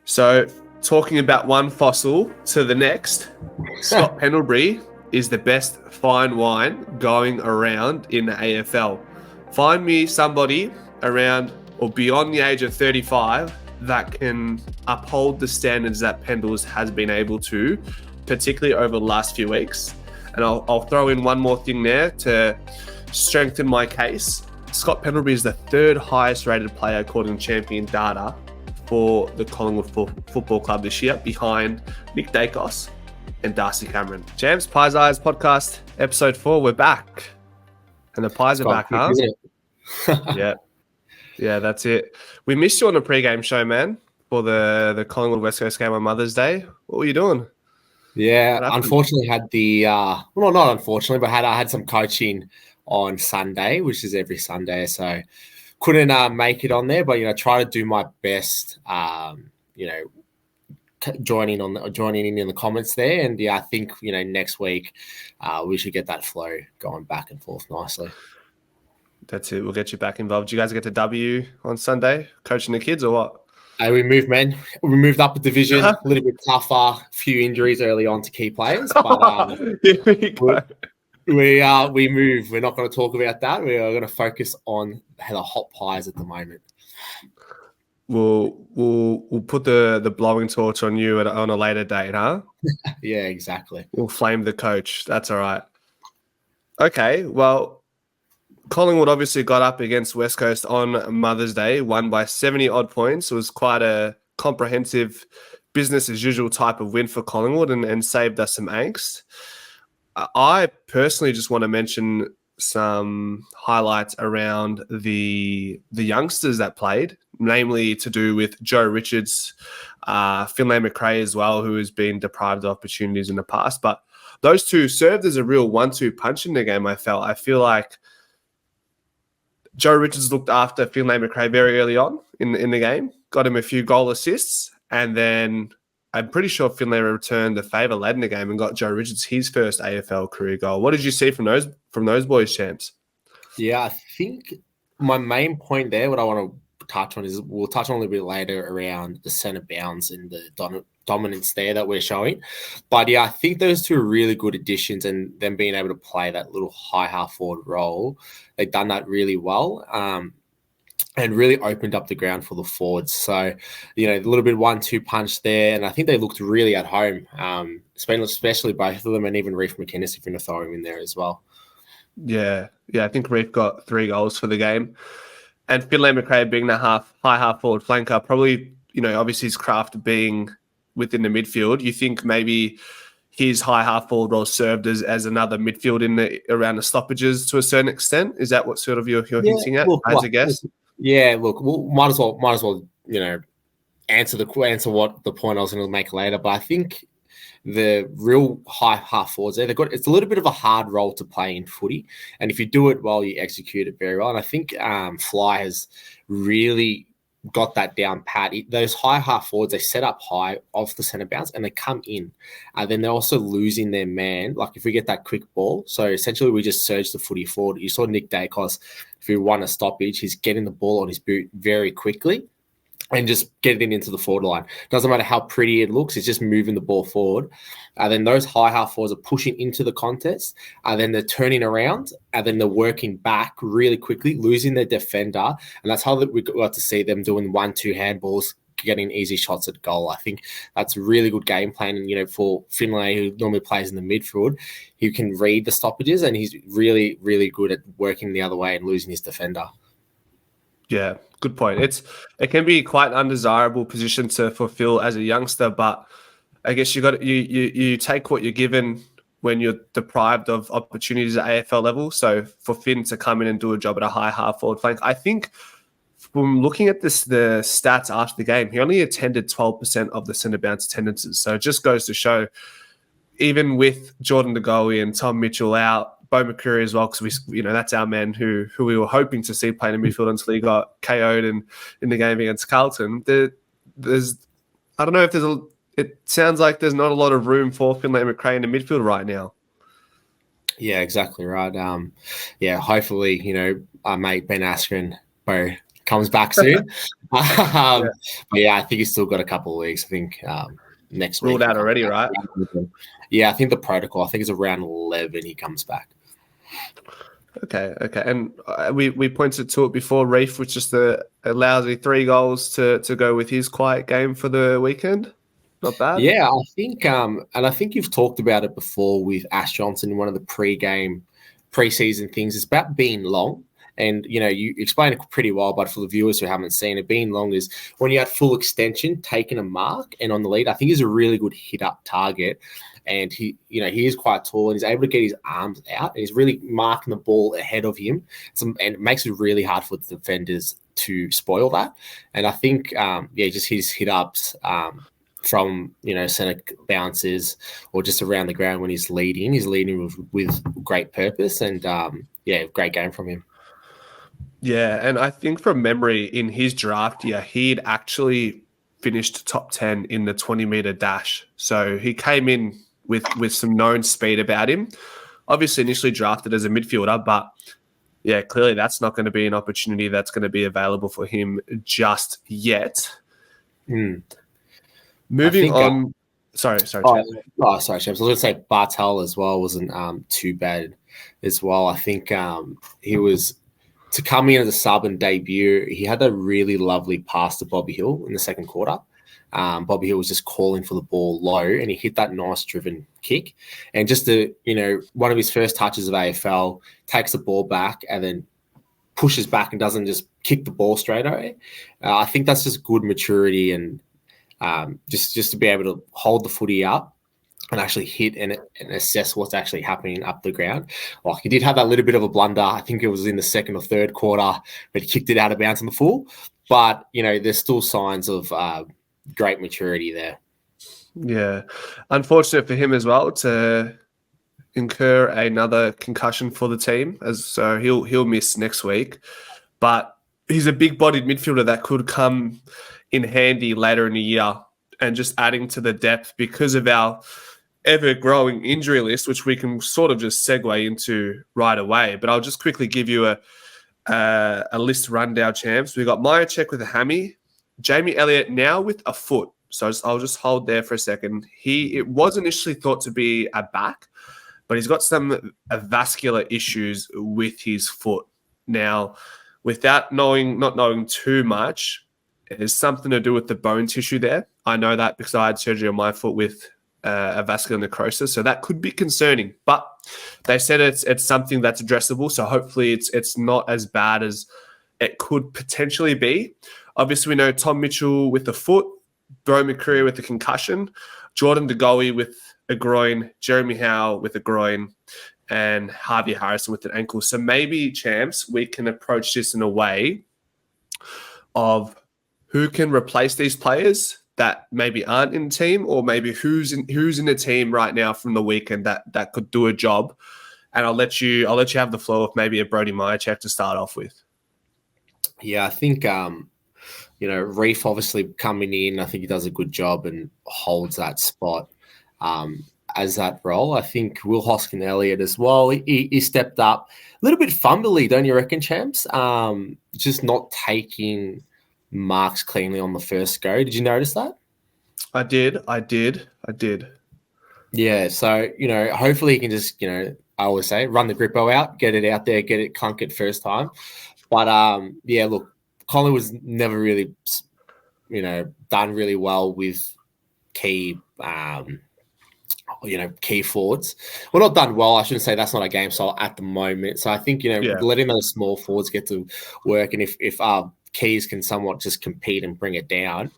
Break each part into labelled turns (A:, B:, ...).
A: So, talking about one fossil to the next, Scott Pendlebury is the best fine wine going around in the AFL. Find me somebody around or beyond the age of 35 that can uphold the standards that Pendles has been able to, particularly over the last few weeks. And I'll throw in one more thing there to strengthen my case. Scott Pendlebury is the third highest rated player according to Champion data for the Collingwood Football Club this year, behind Nick Dacos and Darcy Cameron. Champs, Pies Eyes podcast, episode 4, we're back. And the Pies are back, huh? Yeah, that's it. We missed you on the pre-game show, man, for the Collingwood West Coast game on Mother's Day. What were you doing?
B: Yeah, unfortunately had not unfortunately, but I had some coaching on Sunday, which is every Sunday, so couldn't make it on there, but try to do my best. Joining in the comments there, and I think next week we should get that flow going back and forth nicely.
A: That's it. We'll get you back involved. Did you guys get to W on Sunday, coaching the kids or what?
B: We moved, man. We moved up a division, a little bit tougher. A few injuries early on to key players, but
A: here we go.
B: We move. We're not going to talk about that. We are going to focus on the hot pies at the moment.
A: We'll put the blowing torch on you on a later date, huh?
B: Yeah, exactly.
A: We'll flame the coach. That's all right. Okay, well, Collingwood obviously got up against West Coast on Mother's Day, won by 70-odd points. It was quite a comprehensive business-as-usual type of win for Collingwood and saved us some angst. I personally just want to mention some highlights around the youngsters that played, namely to do with Joe Richards, Finlay McRae as well, who has been deprived of opportunities in the past. But those two served as a real 1-2 punch in the game, I felt. I feel like Joe Richards looked after Finlay McRae very early on in the game, got him a few goal assists, and then I'm pretty sure Finlay returned the favour late in the game and got Joe Richards his first AFL career goal. What did you see from those boys, champs?
B: Yeah, I think my main point there, what I want to touch on is we'll touch on a little bit later around the centre bounce and the dominance there that we're showing. But yeah, I think those two are really good additions, and them being able to play that little high half forward role, they've done that really well. And really opened up the ground for the forwards. So, a little bit 1-2 punch there. And I think they looked really at home, especially both of them, and even Reef McInnes, if you're going to throw him in there as well.
A: Yeah, I think Reef got 3 goals for the game. And Finlay McRae being the high half forward flanker, probably, obviously his craft being within the midfield. You think maybe his high half forward role served as another midfield around the stoppages to a certain extent? Is that what sort of you're hinting at as a guess?
B: Yeah, look, might as well, answer what the point I was going to make later. But I think the real high half forwards there, it's a little bit of a hard role to play in footy, and if you do it well, you execute it very well. And I think Fly has really got that down pat. Those high half forwards, they set up high off the centre bounce and they come in. Then they're also losing their man. Like if we get that quick ball, so essentially we just surge the footy forward. You saw Nick Dacos, if he won a stoppage, he's getting the ball on his boot very quickly and just getting it into the forward line. Doesn't matter how pretty it looks, it's just moving the ball forward. Then those high half forwards are pushing into the contest. Then they're turning around, and then they're working back really quickly, losing their defender. And that's how we got to see them doing 1-2 handballs, getting easy shots at goal. I think that's really good game plan. And, for Finlay, who normally plays in the midfield, he can read the stoppages, and he's really, really good at working the other way and losing his defender.
A: Yeah, good point. It can be quite an undesirable position to fulfill as a youngster, but I guess you take what you're given when you're deprived of opportunities at AFL level. So for Finn to come in and do a job at a high half forward flank, I think from looking at the stats after the game, he only attended 12% of the centre bounce attendances. So it just goes to show, even with Jordan De Goey and Tom Mitchell out, Bo McCreary as well, because that's our man who we were hoping to see play in the midfield until he got KO'd in the game against Carlton. I don't know if it sounds like there's not a lot of room for Finlay McRae in the midfield right now.
B: Yeah, exactly right. Hopefully, our mate Ben Askren, Bo comes back soon. But yeah, I think he's still got a couple of weeks. I think next week.
A: Ruled out already, right?
B: Yeah, I think the protocol, I think it's around 11 he comes back.
A: Okay. And we pointed to it before. Reef was just a lousy 3 goals to go with his quiet game for the weekend. Not bad.
B: Yeah, I think, and I think you've talked about it before with Ash Johnson in one of the preseason things. It's about being long. And, you explain it pretty well, but for the viewers who haven't seen it, being long is when you had full extension, taking a mark and on the lead. I think he's a really good hit-up target. And he is quite tall and he's able to get his arms out and he's really marking the ball ahead of him. And it makes it really hard for the defenders to spoil that. And I think, just his hit-ups from, center bounces or just around the ground when he's leading with great purpose and, great game from him.
A: Yeah, and I think from memory in his draft year, he'd actually finished top 10 in the 20-meter dash. So he came in with some known speed about him. Obviously initially drafted as a midfielder, but yeah, clearly that's not going to be an opportunity that's going to be available for him just yet. Moving on. Sorry, James.
B: Sorry, James. I was going to say Bartel as well wasn't too bad as well. I think he was, to come in as a sub and debut, he had a really lovely pass to Bobby Hill in the second quarter. Bobby Hill was just calling for the ball low and he hit that nice driven kick. And just one of his first touches of AFL, takes the ball back and then pushes back and doesn't just kick the ball straight away. I think that's just good maturity and just to be able to hold the footy up and actually hit and assess what's actually happening up the ground. Like he did have that little bit of a blunder. I think it was in the second or third quarter, but he kicked it out of bounds in the full. But, there's still signs of great maturity there.
A: Yeah. Unfortunate for him as well to incur another concussion for the team. So he'll miss next week. But he's a big-bodied midfielder that could come in handy later in the year and just adding to the depth because of our ever-growing injury list, which we can sort of just segue into right away. But I'll just quickly give you a list rundown, champs. We've got Myercheck with a hammy, Jamie Elliott now with a foot. So I'll just hold there for a second. It was initially thought to be a back, but he's got some vascular issues with his foot. Now, without not knowing too much, it has something to do with the bone tissue there. I know that because I had surgery on my foot with a vascular necrosis, so that could be concerning. But they said it's something that's addressable, so hopefully it's not as bad as it could potentially be. Obviously, we know Tom Mitchell with the foot, Bro McCreary with the concussion, Jordan De Goey with a groin, Jeremy Howe with a groin, and Harvey Harrison with an ankle. So maybe, champs, we can approach this in a way of who can replace these players that maybe aren't in the team, or maybe who's in the team right now from the weekend that could do a job. And I'll let you have the floor with maybe a Brody Myercheck to start off with.
B: Yeah, I think Reef obviously coming in, I think he does a good job and holds that spot as that role. I think Will Hoskin-Elliott as well, he stepped up a little bit fumbly, don't you reckon, champs? Just not taking marks cleanly on the first go. Did you notice that?
A: I did.
B: Yeah, so, hopefully he can just, I always say, run the grippo out, get it out there, get it clunk it first time. But, look, Collingwood's never really, done really well with key, key forwards. Well, not done well. I shouldn't say that's not a game style at the moment. So I think, letting those small forwards get to work. And if Keys can somewhat just compete and bring it down,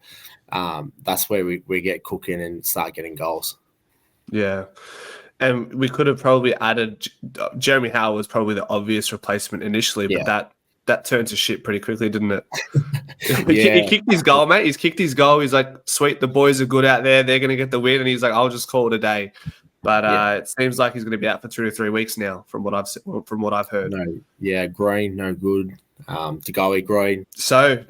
B: that's where we get cooking and start getting goals.
A: Yeah. And we could have probably added Jeremy Howe was probably the obvious replacement initially, but that turned to shit pretty quickly, didn't it? He kicked his goal, mate. He's kicked his goal. He's like, sweet, the boys are good out there. They're going to get the win. And he's like, I'll just call it a day. But it seems like he's going to be out for 2 to 3 weeks now, from what I've heard.
B: Groin, no good. To go groin.
A: So,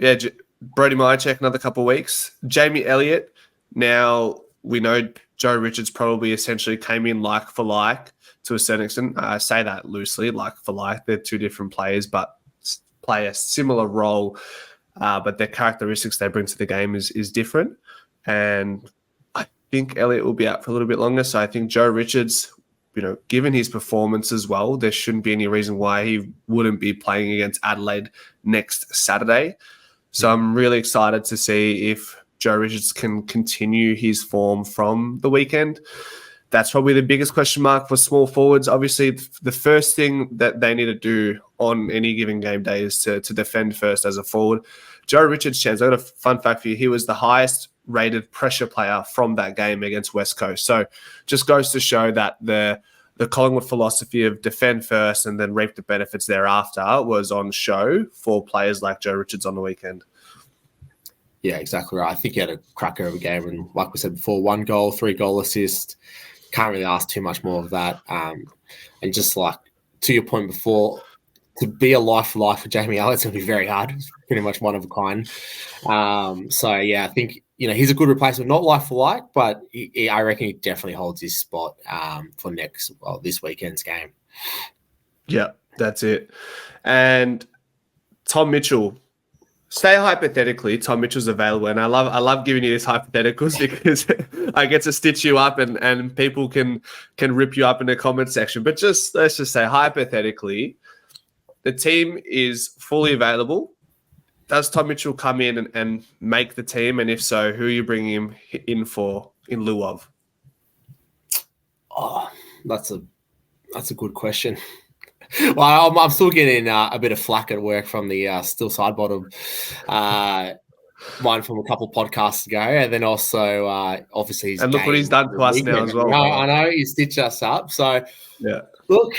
A: Brody Myercheck, another couple of weeks. Jamie Elliott, now we know Joe Richards probably essentially came in like for like to a certain extent. I say that loosely, like for like. They're two different players, but play a similar role, but their characteristics they bring to the game is different. And I think Elliott will be out for a little bit longer. So I think Joe Richards, given his performance as well, there shouldn't be any reason why he wouldn't be playing against Adelaide next Saturday. So I'm really excited to see if Joe Richards can continue his form from the weekend. That's probably the biggest question mark for small forwards. Obviously, the first thing that they need to do on any given game day is to defend first as a forward. Joe Richards, Chance, I got a fun fact for you. He was the highest rated pressure player from that game against West Coast. So just goes to show that the Collingwood philosophy of defend first and then reap the benefits thereafter was on show for players like Joe Richards on the weekend.
B: Yeah, exactly right. I think he had a cracker of a game. And like we said before, 1 goal, 3 goal assist. Can't really ask too much more of that. And just like to your point before, to be a life for Jamie Elliott's going to be very hard. It's pretty much one of a kind. So, yeah, I think, he's a good replacement. Not life for like, but I reckon he definitely holds his spot for this weekend's game.
A: Yeah, that's it. And Tom Mitchell. Say hypothetically, Tom Mitchell's available, and I love giving you these hypotheticals because I get to stitch you up, and people can rip you up in the comment section. But let's just say hypothetically, the team is fully available. Does Tom Mitchell come in and make the team? And if so, who are you bringing him in lieu of?
B: Oh, that's a good question. Well, I'm still getting a bit of flack at work from the still Sidebottom one from a couple podcasts ago, and then also obviously his
A: and look what he's done to us now as well.
B: I know he stitched us up. So
A: yeah, look,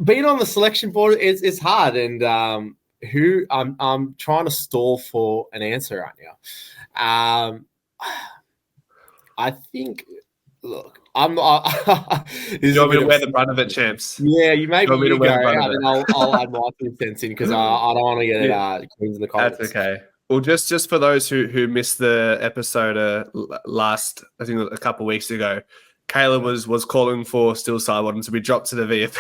B: being on the selection board is hard, and I'm trying to stall for an answer right now. I think. Look, I'm not.
A: You want me to wear the brunt of it, champs?
B: Yeah, you maybe you go, and then I'll add my 2 cents in because I don't want to get it Queens in the comments.
A: That's okay. Well, just for those who missed the episode last, I think a couple of weeks ago, Caleb was calling for Still Sidebottom to be dropped to the VF.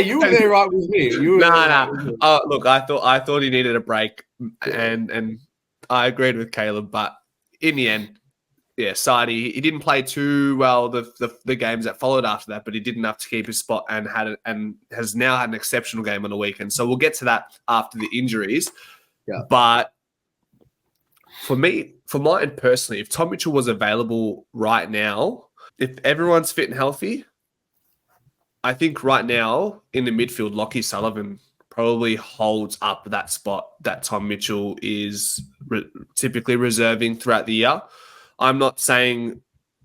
B: You were there right with me.
A: No. Look, I thought he needed a break, and I agreed with Caleb, but in the end. Yeah, Sidey, he didn't play too well the games that followed after that, but he did enough to keep his spot and has now had an exceptional game on the weekend. So we'll get to that after the injuries.
B: Yeah.
A: But for mine personally, if Tom Mitchell was available right now, if everyone's fit and healthy, I think right now in the midfield, Lockie Sullivan probably holds up that spot that Tom Mitchell is typically reserving throughout the year. I'm not saying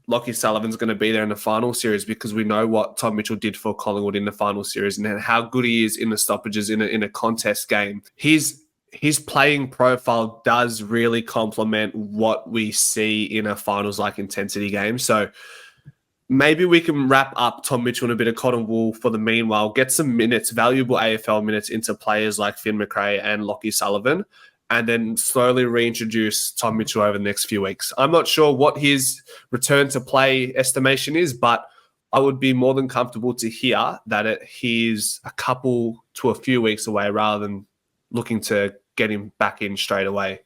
A: Lockie Sullivan's going to be there in the final series because we know what Tom Mitchell did for Collingwood in the final series and how good he is in the stoppages in a contest game. His playing profile does really complement what we see in a finals-like intensity game. So maybe we can wrap up Tom Mitchell in a bit of cotton wool for the meanwhile, get some minutes, valuable AFL minutes into players like Finn McRae and Lockie Sullivan, and then slowly reintroduce Tom Mitchell over the next few weeks. I'm not sure what his return to play estimation is, but I would be more than comfortable to hear that he's a couple to a few weeks away rather than looking to get him back in straight away.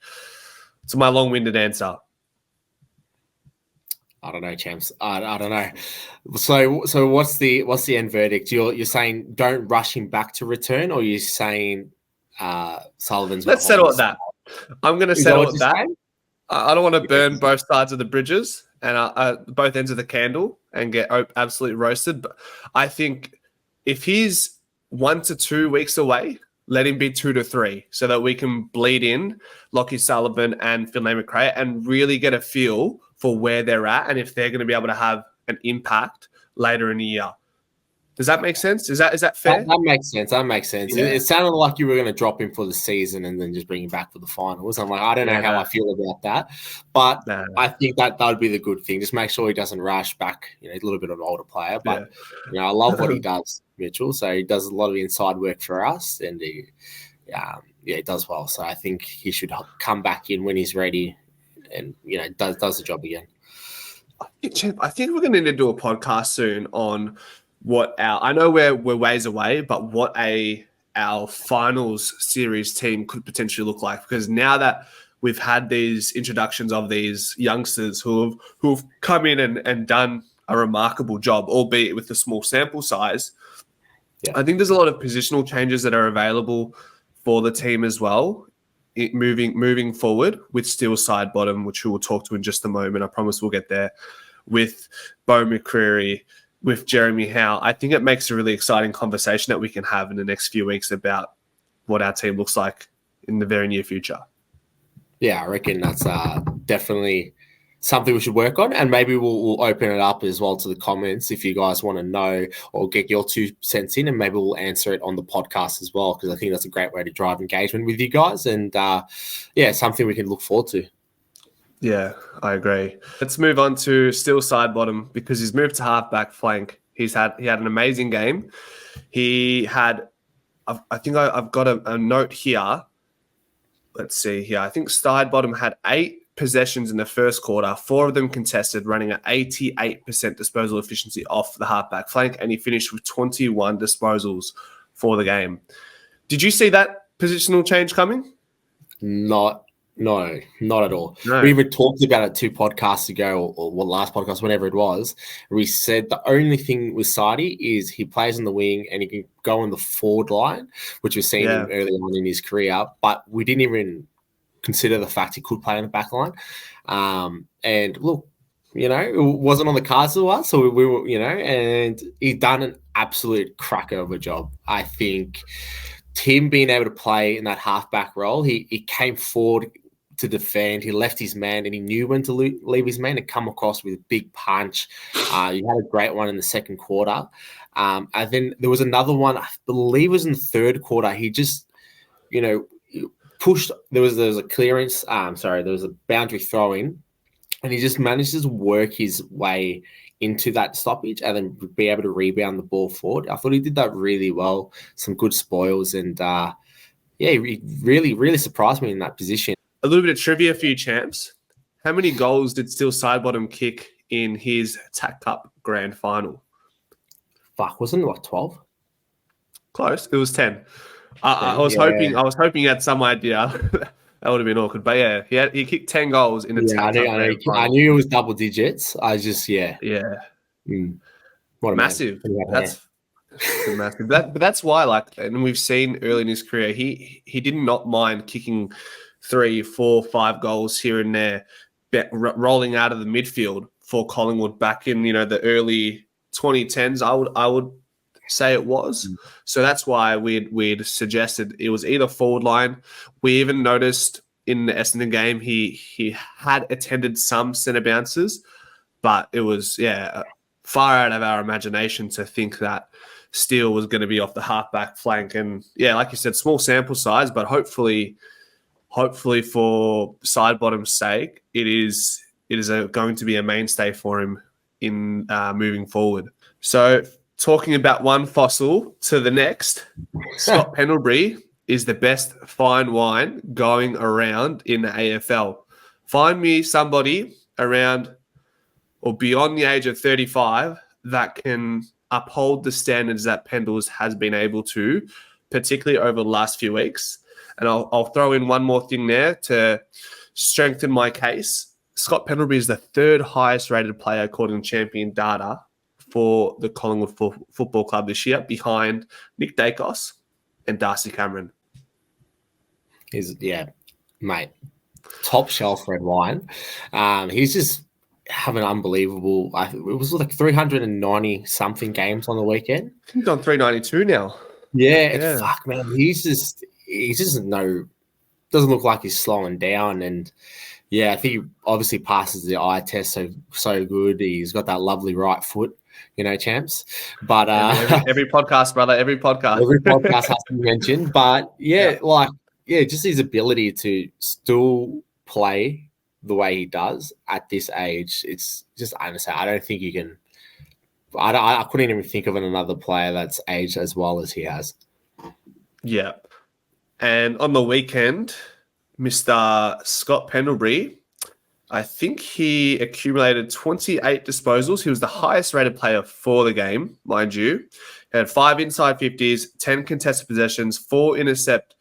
A: It's my long-winded answer.
B: I don't know, champs. I don't know. So what's the end verdict? You're saying don't rush him back to return, or you're saying Sullivan's?
A: Let's settle at that. I'm going to settle at that. I don't want to burn both sides of the bridges and both ends of the candle and get absolutely roasted. But I think if he's 1 to 2 weeks away, let him be 2 to 3 so that we can bleed in Lockie Sullivan and Finlay McRae and really get a feel for where they're at and if they're going to be able to have an impact later in the year. Does that make sense? Is that fair?
B: That makes sense. Yeah. It sounded like you were going to drop him for the season and then just bring him back for the finals. I'm like, I don't know how I feel about that, but I think that would be the good thing. Just make sure he doesn't rush back. He's a little bit of an older player, but I love what he does, Mitchell. So he does a lot of inside work for us, and he does well. So I think he should come back in when he's ready, and does the job again.
A: I think we're going to need to do a podcast soon on what I know we're ways away, but what a our finals series team could potentially look like, because now that we've had these introductions of these youngsters who've come in and done a remarkable job, albeit with a small sample size. Yeah. I think there's a lot of positional changes that are available for the team as well, moving forward with still Sidebottom, which we will talk to in just a moment. I promise we'll get there. With Bo McCreary, with Jeremy Howe. I think it makes a really exciting conversation that we can have in the next few weeks about what our team looks like in the very near future.
B: Yeah, I reckon that's definitely something we should work on, and maybe we'll open it up as well to the comments if you guys want to know or get your 2 cents in, and maybe we'll answer it on the podcast as well, because I think that's a great way to drive engagement with you guys, and something we can look forward to.
A: Yeah, I agree. Let's move on to still Sidebottom, because he's moved to halfback flank. He had an amazing game. He had, I think I've got a note here. Let's see here. I think Sidebottom had 8 possessions in the first quarter, 4 of them contested, running at 88% disposal efficiency off the halfback flank, and he finished with 21 disposals for the game. Did you see that positional change coming?
B: No, not at all. No. We even talked about it 2 podcasts ago, or last podcast, whenever it was. We said the only thing with Sidey is he plays on the wing and he can go on the forward line, which we've seen him early on in his career. But we didn't even consider the fact he could play on the back line. And look, it wasn't on the cards to us. So we were, and he's done an absolute cracker of a job. I think Tim being able to play in that halfback role, he came forward to defend. He left his man, and he knew when to leave his man and come across with a big punch. He had a great one in the second quarter. And then there was another one, I believe it was in the third quarter. He just, pushed. There was a clearance. There was a boundary throw in, and he just managed to work his way into that stoppage and then be able to rebound the ball forward. I thought he did that really well. Some good spoils, and he really, really surprised me in that position.
A: A little bit of trivia for you, champs. How many goals did still Sidebottom kick in his TAC Cup grand final?
B: Wasn't it 12?
A: Close. It was 10. I was hoping you had some idea. That would have been awkward. But he kicked 10 goals in the TAC Cup.
B: I knew it was double digits. I just
A: What a massive. That's massive. But that's why, and we've seen early in his career, he did not mind kicking 3, 4, 5 goals here and there, rolling out of the midfield for Collingwood back in the early 2010s. I would say it was. So that's why we'd suggested it was either forward line. We even noticed in the Essendon game he had attended some centre bounces, but it was far out of our imagination to think that Steele was going to be off the halfback flank. And like you said, small sample size, but hopefully for Sidebottom's sake, it is going to be a mainstay for him in moving forward. So talking about one fossil to the next, Scott Pendlebury is the best fine wine going around in the AFL. Find me somebody around or beyond the age of 35 that can uphold the standards that Pendles has been able to, particularly over the last few weeks. And I'll throw in one more thing there to strengthen my case. Scott Pendlebury is the 3rd highest rated player according to Champion data for the Collingwood Football Club this year, behind Nick Dacos and Darcy Cameron.
B: Mate, top shelf red wine. He's just having unbelievable. It was 390 something games on the weekend.
A: I think he's on 392 now.
B: Yeah. Fuck, man. He just doesn't look like he's slowing down, and I think he obviously passes the eye test so good. He's got that lovely right foot. Champs. But
A: every podcast, brother, every podcast
B: has to be mentioned. But just his ability to still play the way he does at this age, it's just honestly, I don't think you can. I couldn't even think of another player that's aged as well as he has.
A: Yeah, and on the weekend, Mr. Scott Pendlebury, I think he accumulated 28 disposals. He was the highest rated player for the game, mind you. He had 5 inside 50s, 10 contested possessions, 4 intercept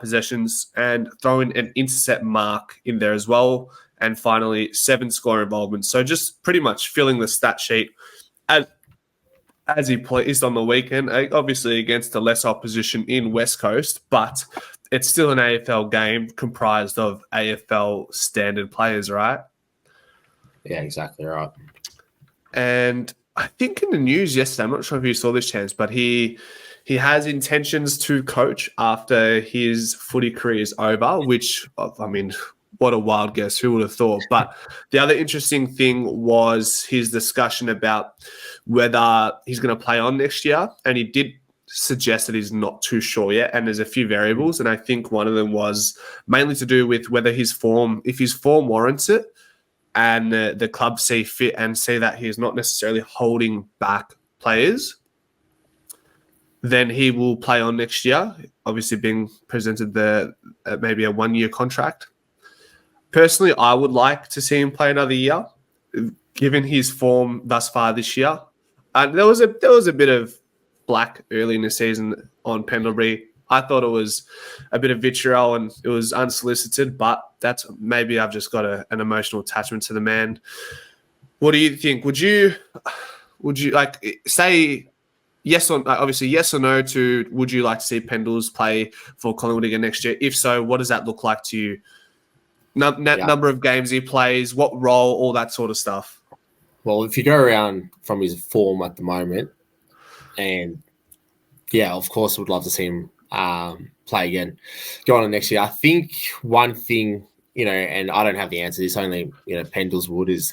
A: possessions, and throwing an intercept mark in there as well. And finally, 7 score involvements. So just pretty much filling the stat sheet as he plays on the weekend, obviously against a less opposition in West Coast, but it's still an AFL game comprised of AFL standard players, right?
B: Yeah, exactly right.
A: And I think in the news yesterday, I'm not sure if you saw this, Chance, but he has intentions to coach after his footy career is over, which, I mean, what a wild guess. Who would have thought? But the other interesting thing was his discussion about whether he's going to play on next year. And he did suggest that he's not too sure yet. And there's a few variables. And I think one of them was mainly to do with whether if his form warrants it, and the club see fit and see that he's not necessarily holding back players, then he will play on next year, obviously being presented maybe a 1-year contract. Personally, I would like to see him play another year, given his form thus far this year. And there was a bit of black early in the season on Pendlebury. I thought it was a bit of vitriol and it was unsolicited, but that's maybe I've just got an emotional attachment to the man. What do you think? Would you like say yes or obviously yes or no to would you like to see Pendles play for Collingwood again next year? If so, what does that look like to you? Number of games he plays, what role, all that sort of stuff.
B: Well, if you go around from his form at the moment, and yeah, of course, would love to see him play again, go on next year. I think one thing, and I don't have the answer. This only, Pendles would is,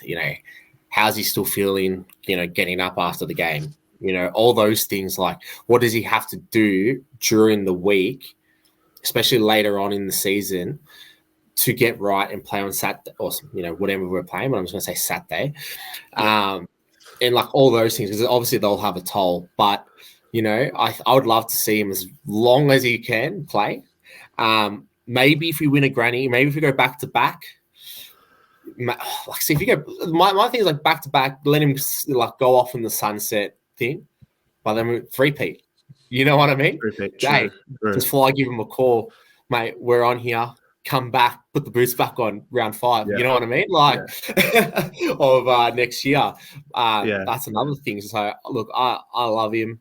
B: how's he still feeling, getting up after the game, all those things. Like, what does he have to do during the week, especially later on in the season, to get right and play on Saturday or, whatever we're playing, but I'm just going to say Saturday. And like all those things, because obviously they'll have a toll, but I would love to see him as long as he can play. Maybe if we win a granny, maybe if we go back to back. Like, see if you go. My thing is like back to back. Let him like go off in the sunset thing, but then we 3-peat. You know what I mean? Jay, just fly, give him a call, mate. We're on here. Come back, put the boots back on round 5. Yeah. You know what I mean? Like of next year. That's another thing. So look, I love him.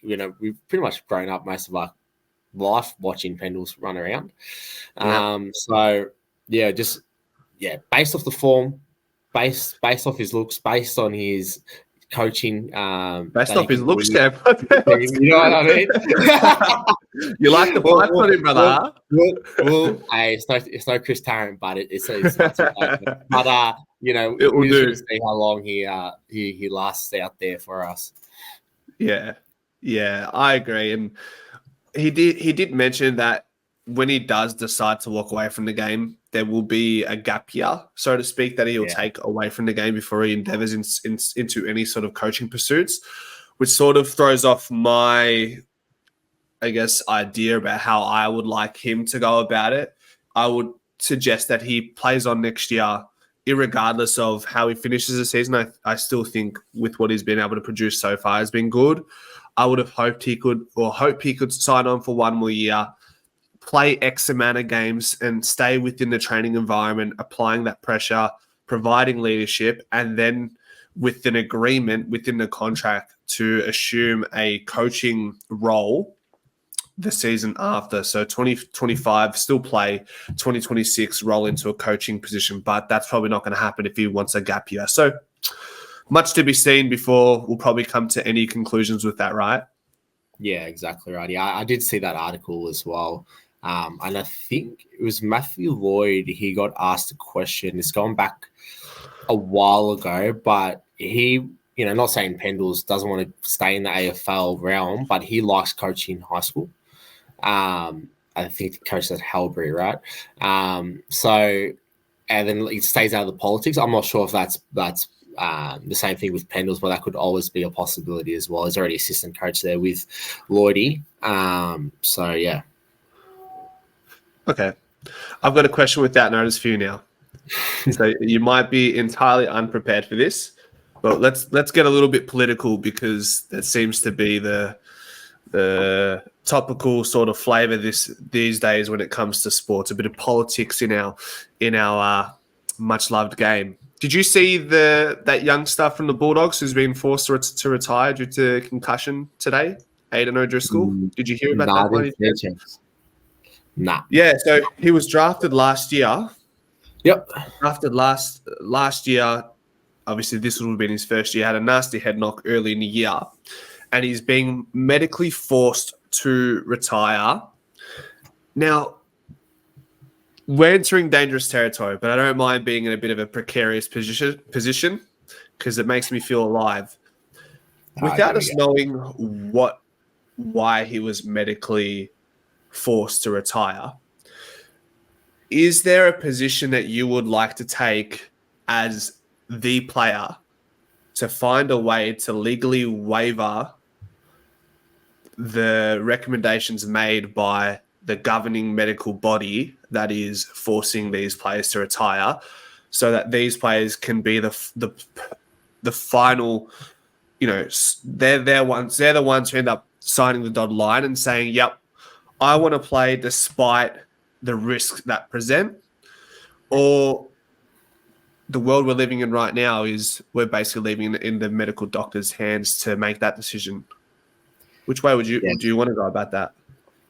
B: We've pretty much grown up most of our life watching Pendles run around. Based off the form, based off his looks, based on his coaching,
A: based off his looks, Cam.
B: You know what I mean?
A: You like the pipe on him, brother?
B: Well, hey, it's no Chris Tarrant, but it's not too bad. But
A: it will do.
B: See how long he lasts out there for us.
A: Yeah, I agree. And he did mention that when he does decide to walk away from the game, there will be a gap year, so to speak, that he'll take away from the game before he endeavors into any sort of coaching pursuits, which sort of throws off my, I guess, idea about how I would like him to go about it. I would suggest that he plays on next year, irregardless of how he finishes the season. I still think with what he's been able to produce so far has been good. I would have hoped he could sign on for 1 more year, play X amount of games and stay within the training environment, applying that pressure, providing leadership, and then with an agreement within the contract to assume a coaching role the season after. So 2025 still play, 2026 roll into a coaching position, but that's probably not going to happen if he wants a gap year. So much to be seen before we'll probably come to any conclusions with that, right?
B: Yeah, exactly right. Yeah, I did see that article as well. And I think it was Matthew Lloyd. He got asked a question. It's gone back a while ago, but he, not saying Pendles doesn't want to stay in the AFL realm, but he likes coaching high school. I think he coached at Halbury, right? And then he stays out of the politics. I'm not sure if that's the same thing with Pendles, but that could always be a possibility as well. He's already assistant coach there with Lloydie. So, yeah.
A: Okay. I've got a question with that notice for you now. So you might be entirely unprepared for this. But let's get a little bit political because that seems to be the topical sort of flavour these days when it comes to sports. A bit of politics in our much loved game. Did you see that youngster from the Bulldogs who's been forced to retire due to concussion today, Aidan O'Driscoll? Did you hear about that one?
B: Nah.
A: Yeah, so he was drafted last year.
B: Yep.
A: Drafted last year. Obviously, this would have been his first year. Had a nasty head knock early in the year, and he's being medically forced to retire. Now, we're entering dangerous territory, but I don't mind being in a bit of a precarious position because it makes me feel alive. Without us knowing why he was medically forced to retire, is there a position that you would like to take as the player to find a way to legally waiver the recommendations made by the governing medical body that is forcing these players to retire, so that these players can be the final, they're the ones who end up signing the dotted line and saying, yep, I want to play despite the risks that present? Or the world we're living in right now is we're basically leaving it in the medical doctor's hands to make that decision? Which way do you want to go about that?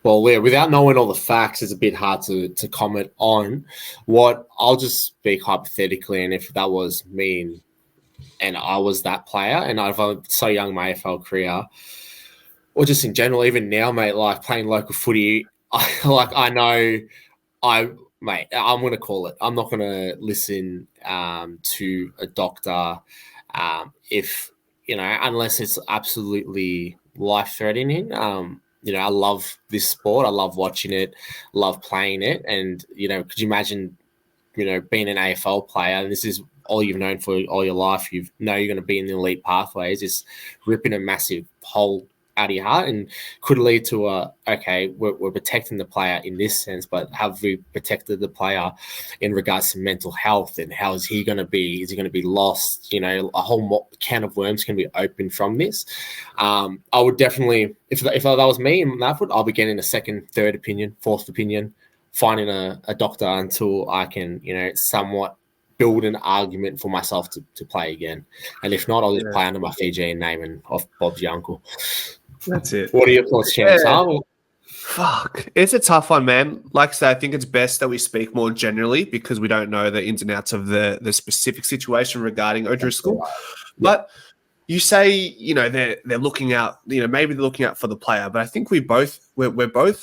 B: Well, without knowing all the facts, it's a bit hard to comment on. What I'll just speak hypothetically, and if that was me and I was that player, and I'm so young in my AFL career, or just in general, even now, mate, like playing local footy, I'm going to call it. I'm not going to listen to a doctor unless it's absolutely life-threatening. I love this sport. I love watching it, love playing it. And, could you imagine, being an AFL player, and this is all you've known for all your life, you're going to be in the elite pathways, is ripping a massive hole out of your heart, and could lead to we're protecting the player in this sense, but have we protected the player in regards to mental health, and how is he going to be? Is he going to be lost? A whole can of worms can be opened from this. I would definitely, if that was me in that foot, I'll be getting a second, third opinion, fourth opinion, finding a doctor until I can, somewhat build an argument for myself to play again. And if not, I'll just play under my Fijian name and off Bob's your uncle.
A: That's it.
B: What are your thoughts, Chance?
A: Fuck. It's a tough one, man. Like I said, I think it's best that we speak more generally because we don't know the ins and outs of the specific situation regarding O'Driscoll. Right. But you say, they're looking out, maybe they're looking out for the player, but I think we're both,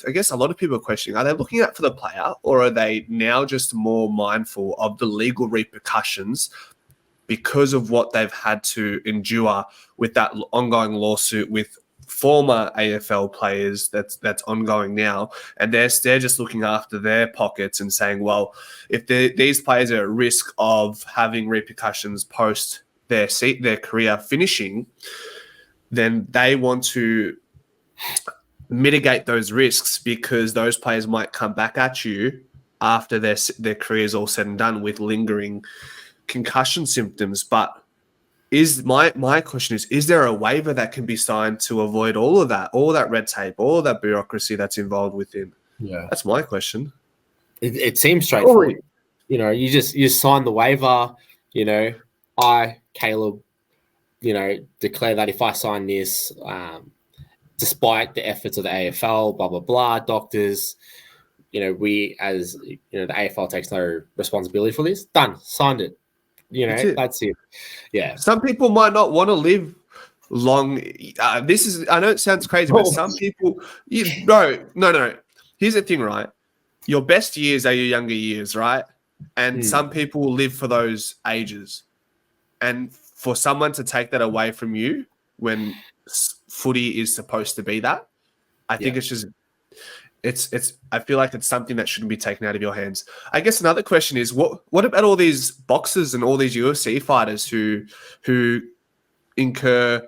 A: I guess a lot of people are questioning, are they looking out for the player, or are they now just more mindful of the legal repercussions because of what they've had to endure with that ongoing lawsuit with former AFL players that's ongoing now, and they're just looking after their pockets and saying, well, if these players are at risk of having repercussions post their career finishing, then they want to mitigate those risks because those players might come back at you after their career's all said and done with lingering concussion symptoms. But my question is there a waiver that can be signed to avoid all that red tape, all that bureaucracy that's involved within? Yeah, that's my question.
B: It seems straightforward. You sign the waiver. I, Caleb, declare that if I sign this, despite the efforts of the AFL, blah blah blah, doctors, we as the AFL takes no responsibility for this. Done, signed it. That's it. Yeah.
A: Some people might not want to live long. I know it sounds crazy, but some people, no. Here's the thing, right? Your best years are your younger years, right? And some people will live for those ages. And for someone to take that away from you when footy is supposed to be that, I think I feel like it's something that shouldn't be taken out of your hands. I guess another question is, what about all these boxers and all these UFC fighters who incur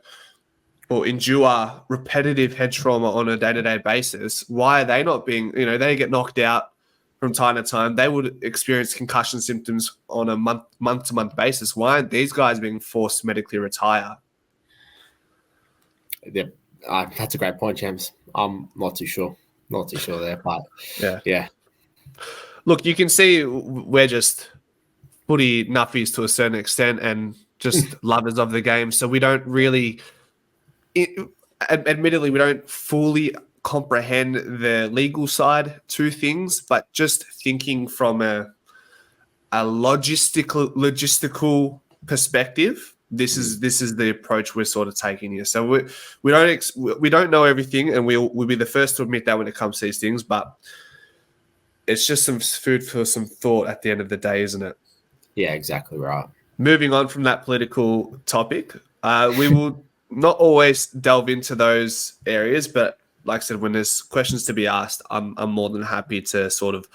A: or endure repetitive head trauma on a day-to-day basis? Why are they not being, they get knocked out from time to time, they would experience concussion symptoms on a month-to-month basis. Why aren't these guys being forced to medically retire?
B: Yeah, that's a great point, James. I'm not too sure. Not too sure there, but yeah.
A: Look, you can see we're just footy nuffies to a certain extent and just lovers of the game. So we don't really, admittedly, we don't fully comprehend the legal side to things, but just thinking from a logistical perspective, this is the approach we're sort of taking here. So we don't know everything, and we'll be the first to admit that when it comes to these things, but it's just some food for some thought at the end of the day, isn't it?
B: Yeah, exactly right.
A: Moving on from that political topic, we will not always delve into those areas, but like I said, when there's questions to be asked, I'm more than happy to sort of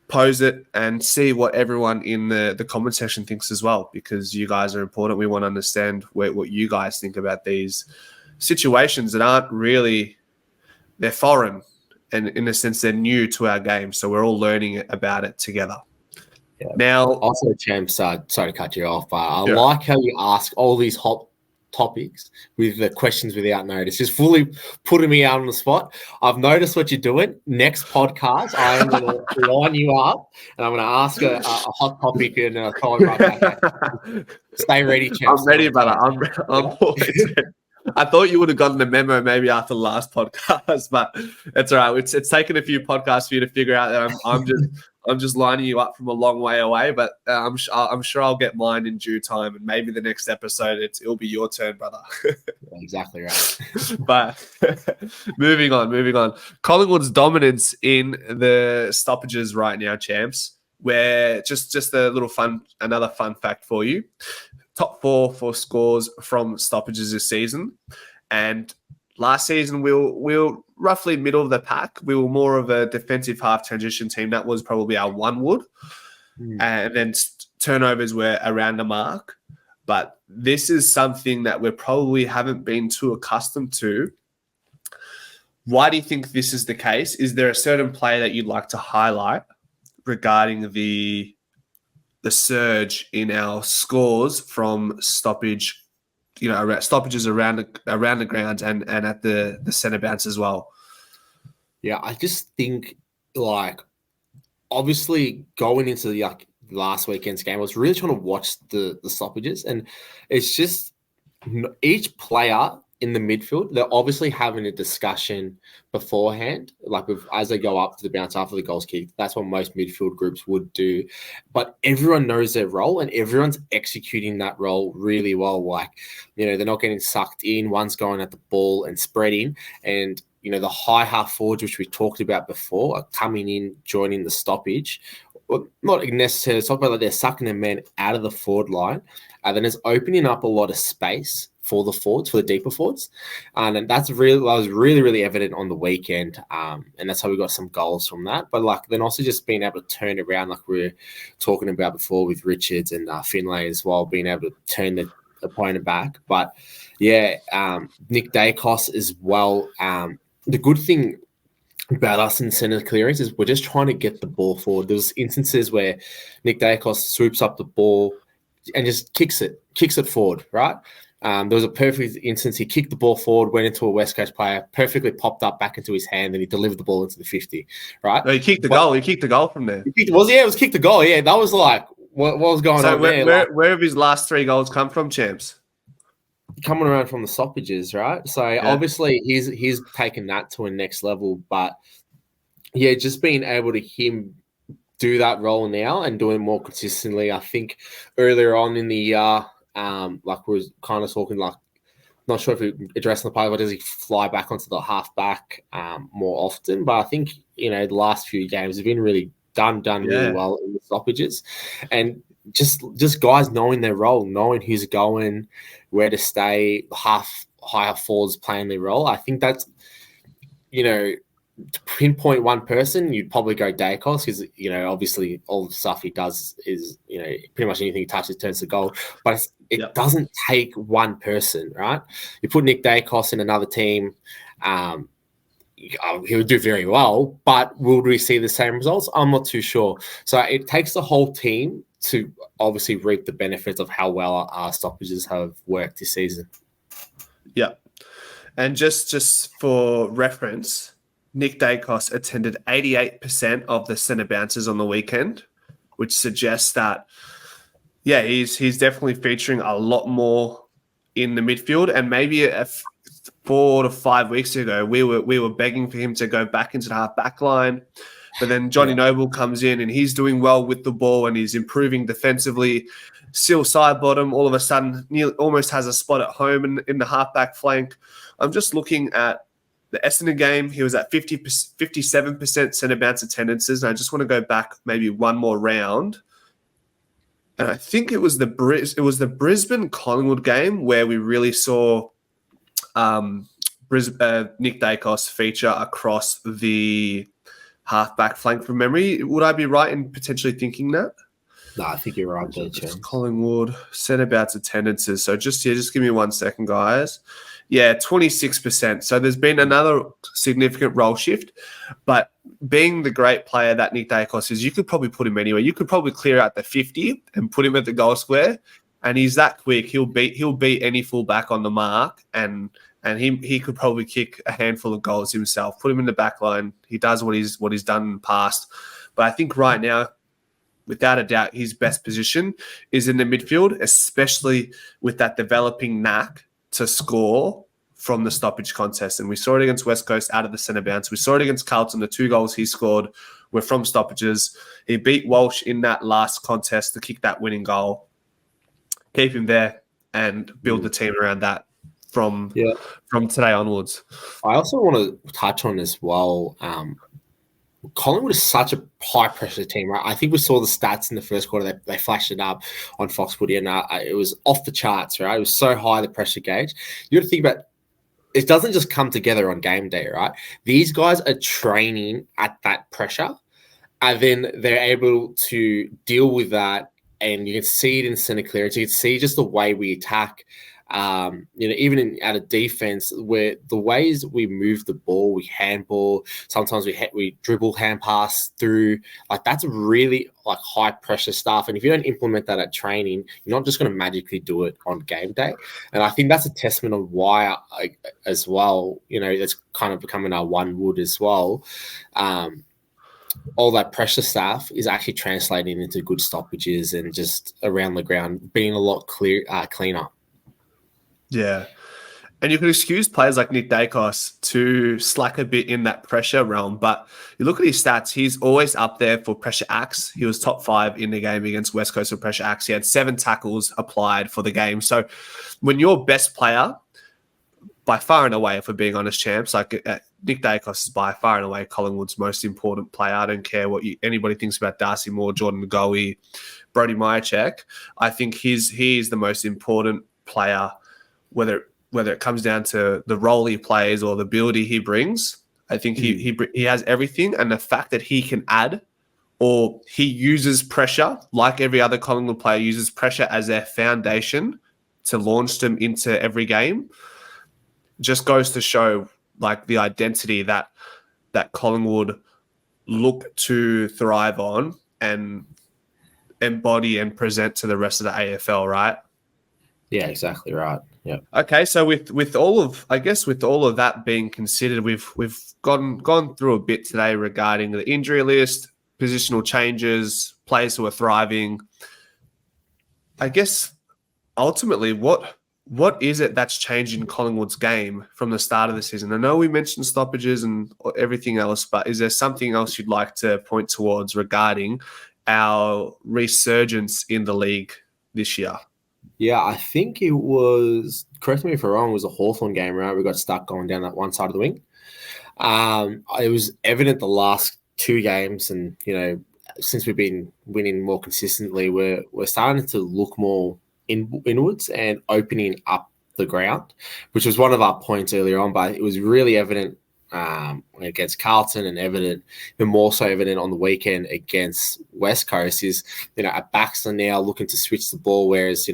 A: pose it and see what everyone in the comment section thinks as well, because you guys are important. We want to understand what you guys think about these situations that aren't really, they're foreign, and in a sense, they're new to our game. So we're all learning about it together.
B: Yeah.
A: Now,
B: also, James, sorry to cut you off, but I like how you ask all these hot topics with the questions without notice. Just fully putting me out on the spot. I've noticed what you're doing. Next podcast, I am going to line you up and I'm going to ask a hot topic and throw it right back. Stay ready, James.
A: I'm ready, brother. I'm always ready. I thought you would have gotten a memo maybe after the last podcast, but it's all right. It's taken a few podcasts for you to figure out that I'm just lining you up from a long way away, but I'm sure I'll get mine in due time, and maybe the next episode it'll be your turn, brother.
B: Exactly right.
A: But moving on. Collingwood's dominance in the stoppages right now, champs. Where just another fun fact for you. Top 4 for scores from stoppages this season, and last season we were roughly middle of the pack. We were more of a defensive half transition team. That was probably our one wood, and then turnovers were around the mark. But this is something that we probably haven't been too accustomed to. Why do you think this is the case? Is there a certain player that you'd like to highlight regarding the surge in our scores from stoppage, stoppages around the ground and at the centre bounce as well?
B: Yeah, I just think, like, obviously going into the last weekend's game, I was really trying to watch the stoppages, and it's just each player in the midfield, they're obviously having a discussion beforehand, as they go up to the bounce after the goal's kicked. That's what most midfield groups would do. But everyone knows their role and everyone's executing that role really well. They're not getting sucked in. One's going at the ball and spreading. And, the high half forwards, which we talked about before, are coming in, joining the stoppage. Well, not necessarily stop, but they're sucking their men out of the forward line. And then it's opening up a lot of space for the forwards, for the deeper forwards. And that was really, really evident on the weekend. And that's how we got some goals from that. But then also just being able to turn it around, like we were talking about before with Richards and Finlay as well, being able to turn the opponent back. But yeah, Nick Dacos as well. The good thing about us in centre clearance is we're just trying to get the ball forward. There's instances where Nick Dacos swoops up the ball and just kicks it forward, right? There was a perfect instance. He kicked the ball forward, went into a West Coast player, perfectly popped up back into his hand, and he delivered the ball into the 50, right?
A: No, he kicked the goal. He kicked the goal from there.
B: It was kicked the goal. Yeah, that was what was going on there.
A: Where have his last 3 goals come from, champs?
B: Coming around from the stoppages, right? So obviously he's taken that to a next level. But yeah, just being able to him do that role now and doing it more consistently. I think earlier on in the year, we were kind of talking, not sure if we addressed the part, but does he fly back onto the halfback more often? But I think, the last few games have been really done really well in the stoppages. And just guys knowing their role, knowing who's going, where to stay, higher forwards playing their role. I think that's, to pinpoint one person, you'd probably go Dacos because, obviously all the stuff he does is, pretty much anything he touches turns to gold. But it doesn't take one person, right? You put Nick Dacos in another team, he would do very well, but will we see the same results? I'm not too sure. So it takes the whole team to obviously reap the benefits of how well our stoppages have worked this season.
A: Yeah. And just for reference, Nick Dacos attended 88% of the centre bounces on the weekend, which suggests that, yeah, he's definitely featuring a lot more in the midfield. And maybe 4 to 5 weeks ago, we were begging for him to go back into the half back line. But then Johnny Noble comes in and he's doing well with the ball and he's improving defensively. Still Sidebottom all of a sudden almost has a spot at home in the halfback flank. I'm just looking at the Essendon game. He was at 57% centre bounce attendances. And I just want to go back maybe one more round. And I think it was the Brisbane Collingwood game where we really saw Nick Dacos feature across the halfback flank from memory. Would I be right in potentially thinking that?
B: No, I think you're right there, James.
A: Collingwood, centre bounce attendances. So just give me 1 second, guys. Yeah, 26%. So there's been another significant role shift. But being the great player that Nick Dacos is, you could probably put him anywhere. You could probably clear out the 50 and put him at the goal square. And he's that quick. He'll beat any fullback on the mark, and he could probably kick a handful of goals himself. Put him in the back line. He does what he's done in the past. But I think right now, without a doubt, his best position is in the midfield, especially with that developing knack to score from the stoppage contest. And we saw it against West Coast out of the centre bounce. We saw it against Carlton. The 2 goals he scored were from stoppages. He beat Walsh in that last contest to kick that winning goal. Keep him there and build the team around that from today onwards.
B: I also want to touch on as well. Collingwood is such a high pressure team, right? I think we saw the stats in the first quarter. They flashed it up on Fox Footy, and it was off the charts, right? It was so high, the pressure gauge. You got to think about it. Doesn't just come together on game day, right? These guys are training at that pressure, and then they're able to deal with that. And you can see it in centre clearance. You can see just the way we attack. Even out of defense, where the ways we move the ball, we handball. Sometimes we dribble, hand pass through. Like that's really like high pressure stuff. And if you don't implement that at training, you're not just going to magically do it on game day. And I think that's a testament of why, as well. That's kind of becoming our one wood as well. All that pressure stuff is actually translating into good stoppages and just around the ground being a lot cleaner.
A: Yeah. And you could excuse players like Nick Dacos to slack a bit in that pressure realm. But you look at his stats, he's always up there for pressure acts. He was top 5 in the game against West Coast for pressure acts. He had 7 tackles applied for the game. So when your best player, by far and away, if we're being honest, champs, like Nick Dacos is by far and away Collingwood's most important player. I don't care what anybody thinks about Darcy Moore, Jordan Ngoe, Brody Myercheck. I think he is the most important player, whether it comes down to the role he plays or the ability he brings. I think he has everything, and the fact that he can add, or he uses pressure, like every other Collingwood player uses pressure as their foundation to launch them into every game, just goes to show like the identity that Collingwood look to thrive on and embody and present to the rest of the AFL, right?
B: Yeah, exactly right. Yeah.
A: Okay, so with all of that being considered, we've gone through a bit today regarding the injury list, positional changes, players who are thriving. I guess ultimately, what is it that's changed in Collingwood's game from the start of the season? I know we mentioned stoppages and everything else, but is there something else you'd like to point towards regarding our resurgence in the league this year?
B: Yeah, I think it was, correct me if I'm wrong, it was a Hawthorn game, right? We got stuck going down that one side of the wing. It was evident the last 2 games, and, since we've been winning more consistently, we're starting to look more inwards and opening up the ground, which was one of our points earlier on, but it was really evident against Carlton and even more so evident on the weekend against West Coast is, at Baxter now looking to switch the ball, whereas,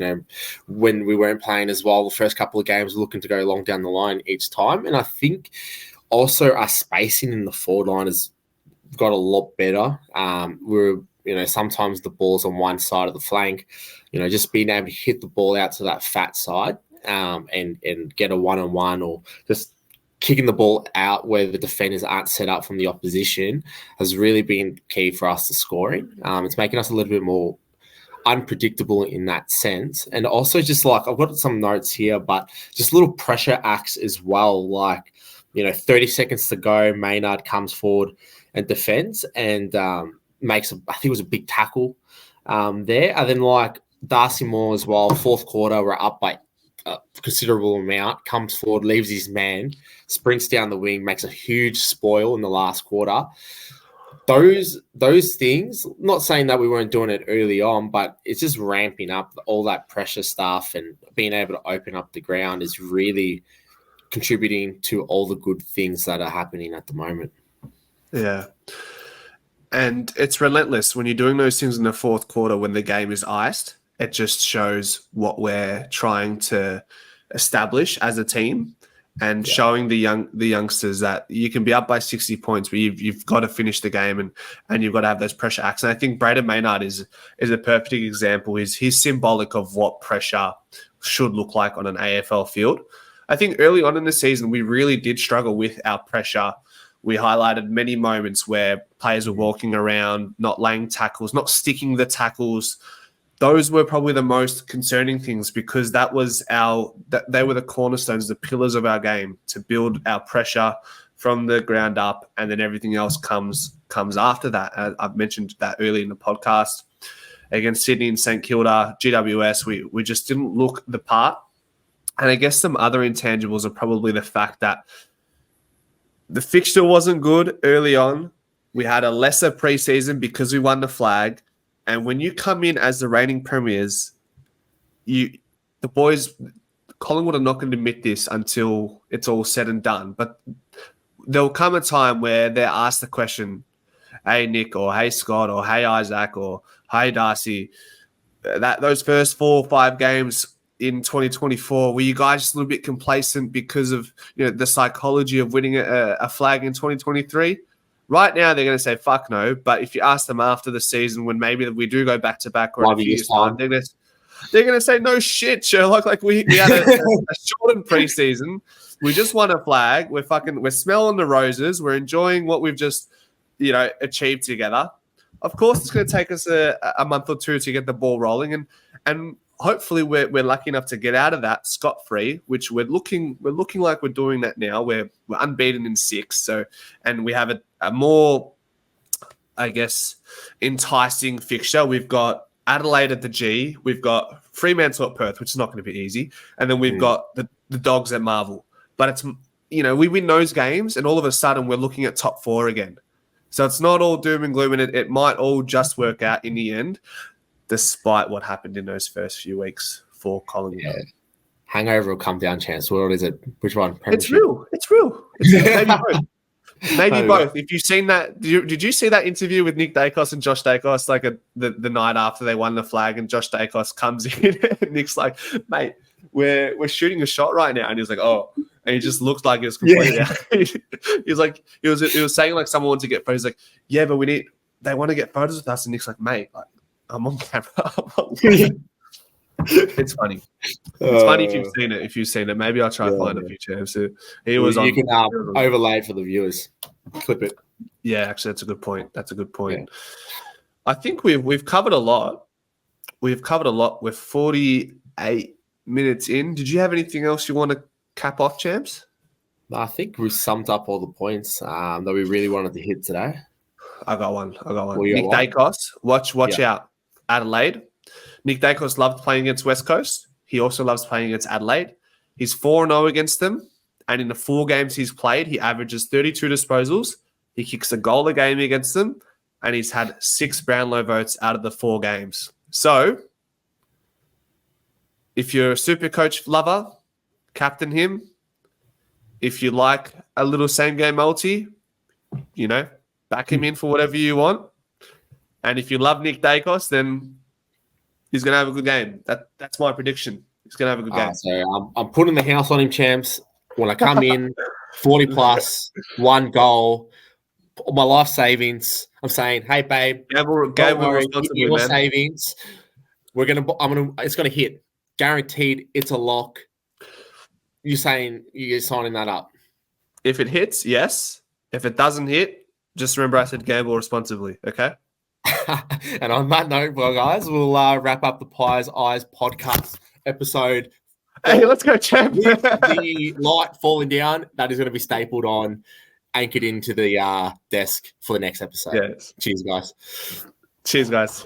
B: when we weren't playing as well, the first couple of games looking to go long down the line each time. And I think Also, our spacing in the forward line has got a lot better. Sometimes the ball's on one side of the flank, just being able to hit the ball out to that fat side and get a one-on-one, or just kicking the ball out where the defenders aren't set up from the opposition has really been key for us to scoring. It's making us a little bit more unpredictable in that sense. And also just like, I've got some notes here, but just little pressure acts as well. Like, 30 seconds to go, Maynard comes forward and defends and makes, I think it was a big tackle there. And then like Darcy Moore as well, fourth quarter, we're up by a considerable amount, comes forward, leaves his man, sprints down the wing, makes a huge spoil in the last quarter. Those things, not saying that we weren't doing it early on, but it's just ramping up all that pressure stuff, and being able to open up the ground is really contributing to all the good things that are happening at the moment.
A: Yeah. And it's relentless when you're doing those things in the fourth quarter when the game is iced. It just shows what we're trying to establish as a team, and showing the youngsters that you can be up by 60 points, but you've got to finish the game and you've got to have those pressure acts. And I think Braden Maynard is a perfect example. He's symbolic of what pressure should look like on an AFL field. I think early on in the season, we really did struggle with our pressure. We highlighted many moments where players were walking around, not laying tackles, not sticking the tackles. Those were probably the most concerning things, because they were the cornerstones, the pillars of our game, to build our pressure from the ground up, and then everything else comes after that. I've mentioned that early in the podcast. Against Sydney and St Kilda, GWS, we just didn't look the part. And I guess some other intangibles are probably the fact that the fixture wasn't good early on. We had a lesser preseason because we won the flag. And when you come in as the reigning premiers, the boys, Collingwood are not going to admit this until it's all said and done. But there'll come a time where they're asked the question, hey, Nick, or hey, Scott, or hey, Isaac, or hey, Darcy, those first 4 or 5 games in 2024, were you guys just a little bit complacent because of the psychology of winning a flag in 2023? Right now, they're going to say, fuck no. But if you ask them after the season, when maybe we do go back-to-back or in a few years' time, they're going to say, no shit, Sherlock. Like, we had a shortened preseason. We just won a flag. We're smelling the roses. We're enjoying what we've just, achieved together. Of course, it's going to take us a month or two to get the ball rolling. And hopefully we're lucky enough to get out of that scot-free, which we're looking like we're doing that now. We're unbeaten in 6. And we have a more, I guess, enticing fixture. We've got Adelaide at the G. We've got Fremantle at Perth, which is not going to be easy. And then we've got the Dogs at Marvel. But it's, we win those games and all of a sudden we're looking at top 4 again. So it's not all doom and gloom, and it might all just work out in the end, despite what happened in those first few weeks for Collingwood. Yeah.
B: Hangover will come down, Chance. What is it? Which one?
A: It's real. Maybe both. Maybe both. If you've seen that, did you see that interview with Nick Dacos and Josh Dacos, like the night after they won the flag, and Josh Dacos comes in and Nick's like, mate, we're shooting a shot right now. And he's like, oh, and he just looks like he was completely out. He was saying like someone wants to get photos. Like, yeah, but they want to get photos with us. And Nick's like, mate, like, I'm on camera. It's funny. It's funny if you've seen it. Maybe I'll try and find a few champs. He was on.
B: You can overlay it for the viewers. Clip it.
A: Yeah, actually, that's a good point. Yeah. I think we've covered a lot. We've covered a lot. We're 48 minutes in. Did you have anything else you want to cap off, champs?
B: I think we summed up all the points that we really wanted to hit today.
A: I got one. Nick Dacos, watch out. Adelaide. Nick Dacos loved playing against West Coast. He also loves playing against Adelaide. He's 4-0 against them. And in the 4 games he's played, he averages 32 disposals. He kicks a goal a game against them. And he's had 6 Brownlow votes out of the 4 games. So, if you're a super coach lover, captain him. If you like a little same game multi, back him in for whatever you want. And if you love Nick Dacos, then he's going to have a good game. That's my prediction. He's going to have a good game.
B: So I'm putting the house on him, champs. When I come in, 40 plus, 1 goal, my life savings. I'm saying, hey, babe,
A: Gamble
B: don't worry,
A: responsibly,
B: your
A: man.
B: savings. It's gonna hit. Guaranteed, it's a lock. You're saying you're signing that up?
A: If it hits, yes. If it doesn't hit, just remember I said gamble responsibly. Okay.
B: And on that note, well, guys, we'll wrap up the Pies Eyes podcast episode.
A: Hey, let's go, champ.
B: With the light falling down, that is going to be stapled on, anchored into the desk for the next episode.
A: Yes.
B: Cheers, guys.
A: Cheers, guys.